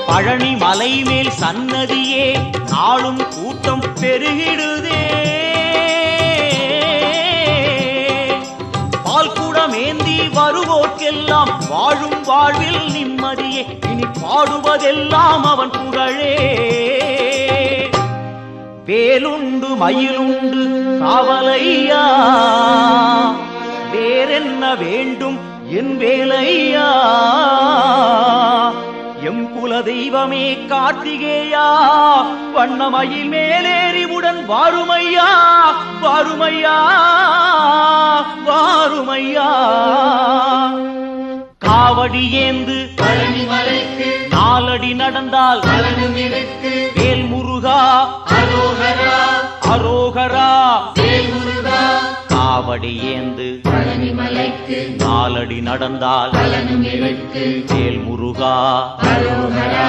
பழனி மலை மேல் சன்னதியே நாளும் கூட்டம் பெருகிடுதே. பால்குடமேந்தி வருவோர்க்கெல்லாம் வாழும் வாழ்வில் நிம்மதியே. இனி பாடுவதெல்லாம் அவன் புகழே. வேலுண்டு மயிலுண்டு காவலையா, வேறென்ன வேண்டும் என் வேலையா. எம் குல தெய்வமே கார்த்திகேயா, வண்ணமயில் மேலேறிவுடன் வாருமையா, வாருமையா, வாருமையா. காவடி ஏந்து பழனி மலைக்கு நாலடி நடந்தால் பலனும் இருக்கு. வேல் முருகா அரோகரா அரோகரா. வேல் முருகா. காவடி ஏந்து பழனி மலைக்கு நாலடி நடந்தால் பலனும் இருக்கு. வேல் முருகா அரோகரா.